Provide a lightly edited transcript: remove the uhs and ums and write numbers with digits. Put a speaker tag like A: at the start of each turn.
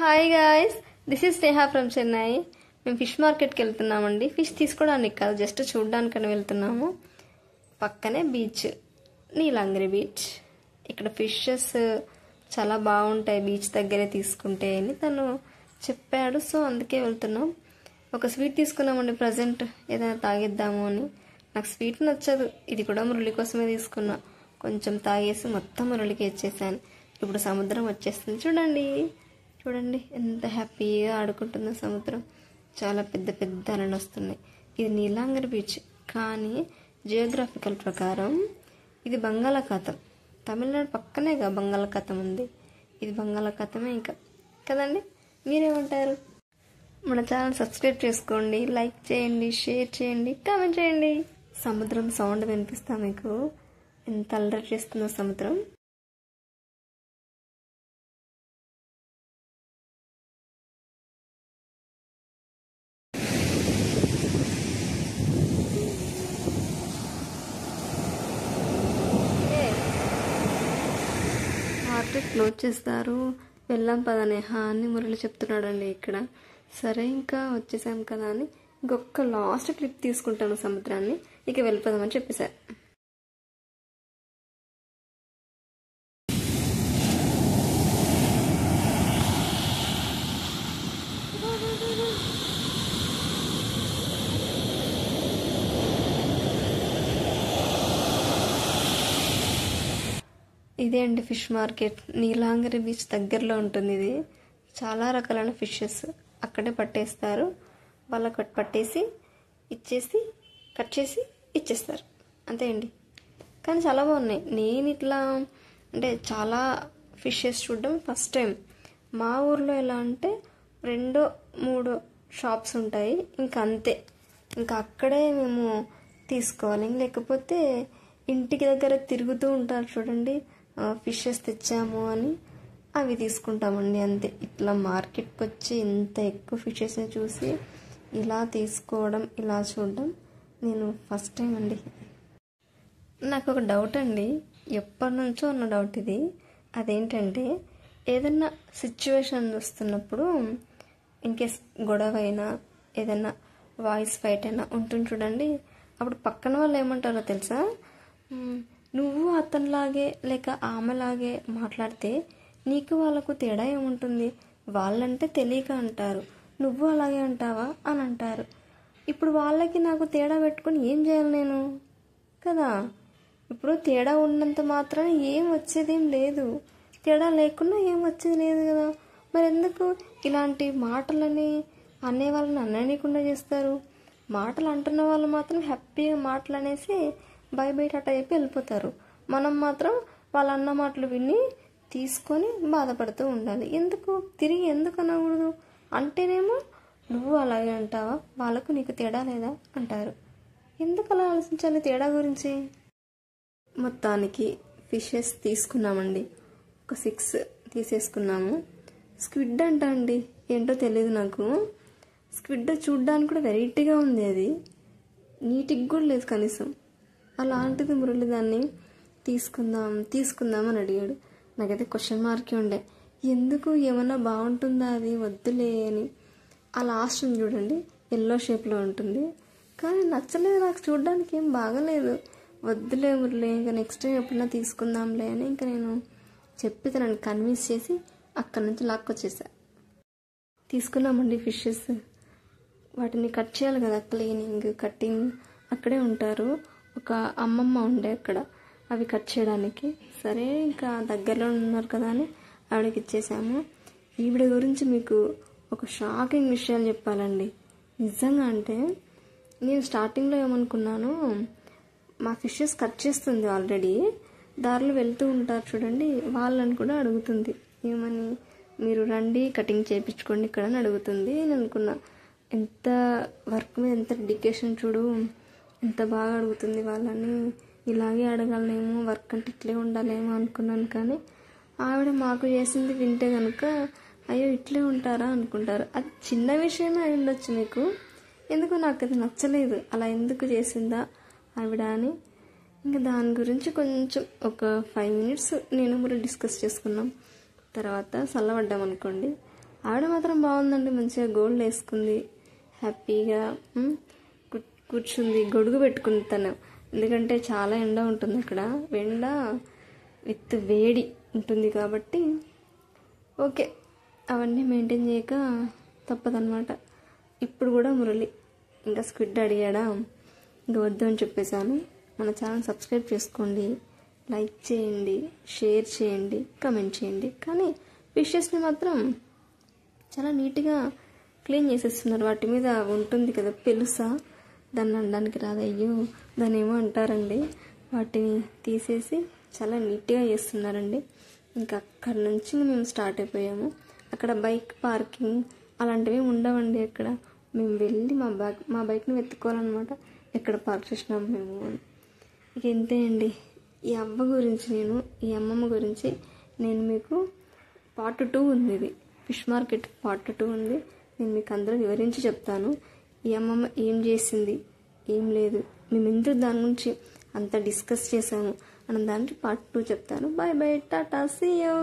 A: Hi guys, this is Sneha from Chennai. మేము fish మార్కెట్కి వెళ్తున్నామండి. ఫిష్ తీసుకోవడానికి కాదు, జస్ట్ చూడడానికని వెళ్తున్నాము. పక్కనే బీచ్, నీలాంగిరి బీచ్. ఇక్కడ ఫిషెస్ చాలా బాగుంటాయి బీచ్ దగ్గరే తీసుకుంటే అని తను చెప్పాడు. సో అందుకే వెళ్తున్నాం. ఒక స్వీట్ తీసుకున్నామండి ప్రజెంట్, ఏదైనా తాగిద్దాము అని. నాకు స్వీట్ నచ్చదు, ఇది కూడా మురళి కోసమే తీసుకున్నా. కొంచెం తాగేసి మొత్తం మురళికి ఇచ్చేసాను. ఇప్పుడు సముద్రం వచ్చేస్తుంది, చూడండి చూడండి ఎంత హ్యాపీగా ఆడుకుంటుందో సముద్రం. చాలా పెద్ద పెద్ద అలలు వస్తున్నాయి. ఇది నీలాంగిరి బీచ్, కానీ జియోగ్రాఫికల్ ప్రకారం ఇది బంగాళాఖాతం. తమిళనాడు పక్కనేగా బంగాళాఖాతం ఉంది. ఇది బంగాళాఖాతమే ఇంకా కదండి. మీరేమంటారు? మన ఛానల్ సబ్స్క్రైబ్ చేసుకోండి, లైక్ చేయండి, షేర్ చేయండి, కామెంట్ చేయండి. సముద్రం సౌండ్ వినిపిస్తా మీకు? ఎంత అల్లరి చేస్తుందో సముద్రం. మార్కెట్ క్లోజ్ చేస్తారు, వెళ్ళాం పదనే అని మురళి చెప్తున్నాడండి ఇక్కడ. సరే ఇంకా వచ్చేసాం కదా అని ఇంకొక లాస్ట్ క్లిప్ తీసుకుంటాను సముద్రాన్ని, ఇక వెళ్ళిపోదామని చెప్పేశారు. ఇదే అండి ఫిష్ మార్కెట్, నీలాంగిరి బీచ్ దగ్గరలో ఉంటుంది. ఇది చాలా రకాలైన ఫిషెస్ అక్కడే పట్టేస్తారు. వాళ్ళకి పట్టేసి ఇచ్చేసి కట్ చేసి ఇచ్చేస్తారు, అంతే అండి. కానీ చాలా బాగున్నాయి. నేను ఇట్లా అంటే చాలా ఫిషెస్ చూడడం ఫస్ట్ టైం. మా ఊర్లో ఎలా అంటే 2-3 షాప్స్ ఉంటాయి, ఇంకా అంతే. ఇంకా అక్కడే మేము తీసుకోవాలి. లేకపోతే ఇంటికి దగ్గర తిరుగుతూ ఉంటారు చూడండి, ఫిషెస్ తెచ్చాము అని, అవి తీసుకుంటామండి అంతే. ఇట్లా మార్కెట్కి వచ్చి ఇంత ఎక్కువ ఫిషెస్ని చూసి ఇలా తీసుకోవడం, ఇలా చూడడం నేను ఫస్ట్ టైం అండి. నాకు ఒక డౌట్ అండి, ఎప్పటి నుంచో ఉన్న డౌట్ ఇది. అదేంటంటే, ఏదన్నా సిచ్యువేషన్ వస్తున్నప్పుడు ఇన్కేస్ గొడవ అయినా ఏదైనా వాయిస్ ఫైట్ అయినా ఉంటుంది చూడండి, అప్పుడు పక్కన వాళ్ళు ఏమంటారో తెలుసా? నువ్వు అతనిలాగే లేక ఆమెలాగే మాట్లాడితే నీకు వాళ్ళకు తేడా ఏముంటుంది? వాళ్ళంటే తెలియక అంటారు, నువ్వు అలాగే అంటావా అని అంటారు. ఇప్పుడు వాళ్ళకి నాకు తేడా పెట్టుకొని ఏం చేయాలి నేను కదా? ఇప్పుడు తేడా ఉన్నంత మాత్రాన ఏం వచ్చేదేం లేదు, తేడా లేకున్నా ఏం వచ్చేది లేదు కదా. మరి ఎందుకు ఇలాంటి మాటలని అనే వాళ్ళని అననీయకుండా చేస్తారు? మాటలు అంటున్న వాళ్ళు మాత్రం హ్యాపీగా మాటలు అనేసి బై బై టాటా చెప్పి వెళ్ళిపోతారు. మనం మాత్రం వాళ్ళ అన్న మాటలు విని తీసుకొని బాధపడుతూ ఉండాలి. ఎందుకు తిరిగి ఎందుకు అనకూడదు? అంటేనేమో నువ్వు అలాగే అంటావా, వాళ్ళకు నీకు తేడా లేదా అంటారు. ఎందుకు అలా ఆలోచించాలి తేడా గురించి? మొత్తానికి ఫిషెస్ తీసుకున్నామండి, ఒక 6 తీసేసుకున్నాము. స్క్విడ్ అంట అండి, ఏంటో తెలియదు నాకు. స్క్విడ్ చూడ్డానికి కూడా వెరైటీగా ఉంది, అది నీటికి కూడా లేదు కనీసం. అలాంటిది మురళి దాన్ని తీసుకుందాం అని అడిగాడు. నాకైతే క్వశ్చన్ మార్కే ఉండే, ఎందుకు ఏమన్నా బాగుంటుందా అది, వద్దులే అని. ఆ లాస్ట్ చూడండి, ఎల్లో షేప్లో ఉంటుంది, కానీ నచ్చలేదు నాకు, చూడడానికి ఏం బాగలేదు. వద్దులే మురళి, ఇంకా నెక్స్ట్ టైం ఎప్పుడైనా తీసుకుందాంలే అని ఇంకా నేను చెప్పి తనని కన్విన్స్ చేసి అక్కడి నుంచి లాక్కొచ్చేసా. తీసుకున్నామండి ఫిషెస్. వాటిని కట్ చేయాలి కదా, క్లీనింగ్ కట్టింగ్ అక్కడే ఉంటారు. ఒక అమ్మమ్మ ఉండే అక్కడ అవి కట్ చేయడానికి. సరే ఇంకా దగ్గరలో ఉన్నారు కదా అని ఆవిడకి ఇచ్చేసాము. ఈవిడ గురించి మీకు ఒక షాకింగ్ విషయాలు చెప్పాలండి. నిజంగా అంటే నేను స్టార్టింగ్లో ఏమనుకున్నాను, మా ఫిషెస్ కట్ చేస్తుంది ఆల్రెడీ, దారిలో వెళ్తూ ఉంటారు చూడండి, వాళ్ళని కూడా అడుగుతుంది ఏమని, మీరు రండి కటింగ్ చేయించుకోండి ఇక్కడ అని అడుగుతుంది. నేను అనుకున్నా, ఎంత వర్క్ మీద ఎంత డెడికేషన్ చూడు, ఎంత బాగా అడుగుతుంది వాళ్ళని, ఇలాగే అడగాలేమో, వర్క్ అంటే ఇట్లే ఉండాలేమో అనుకున్నాను. కానీ ఆవిడ మాకు చేసింది వింటే కనుక అయ్యో ఇట్లే ఉంటారా అనుకుంటారు. అది చిన్న విషయమే అయి ఉండొచ్చు మీకు, ఎందుకు నాకు అది నచ్చలేదు, అలా ఎందుకు చేసిందా ఆవిడ అని. ఇంకా దాని గురించి కొంచెం ఒక 5 minutes నేను కూడా డిస్కస్ చేసుకున్నాం. తర్వాత చల్లబడ్డాం అనుకోండి. ఆవిడ మాత్రం బాగుందండి, మంచిగా గోల్డ్ వేసుకుంది, హ్యాపీగా కూర్చుంది, గొడుగు పెట్టుకుంది తను. ఎందుకంటే చాలా ఎండ ఉంటుంది అక్కడ, ఎండ విత్ వేడి ఉంటుంది కాబట్టి ఓకే, అవన్నీ మెయింటైన్ చేయక తప్పదన్నమాట. ఇప్పుడు కూడా మురళి ఇంకా స్క్విడ్ అడిగాడా, ఇంకా వద్దు అని చెప్పేశాను. మన ఛానల్ సబ్స్క్రైబ్ చేసుకోండి, లైక్ చేయండి, షేర్ చేయండి, కమెంట్ చేయండి. కానీ ఫిషెస్ని మాత్రం చాలా నీట్గా క్లీన్ చేసేస్తున్నారు. వాటి మీద ఉంటుంది కదా పెలుసా, దాన్ని అనడానికి రాదు, అయ్యో దాన్ని ఏమో అంటారండి. వాటిని తీసేసి చాలా నీట్గా చేస్తున్నారండి. ఇంకా అక్కడి నుంచి మేము స్టార్ట్ అయిపోయాము. అక్కడ బైక్ పార్కింగ్ అలాంటివి ఉండవండి. అక్కడ మేము వెళ్ళి మా బైక్ని వెతుక్కోవాలన్నమాట, ఎక్కడ పార్క్ చేసినాము మేము అని. ఇక ఇంతే అండి. ఈ అమ్మమ్మ గురించి నేను మీకు పార్ట్ 2 ఉంది, ఇది ఫిష్ మార్కెట్ పార్ట్ 2 ఉంది. నేను మీకు అందరూ వివరించి చెప్తాను. ఈ అమ్మమ్మ ఏం చేసింది, ఏం లేదు, మేము ఎందుకు దాని గురించి అంత డిస్కస్ చేసాము అన్న దానికి పార్ట్ 2 చెప్తాను. బాయ్ బాయ్, టాటా, సీ యూ.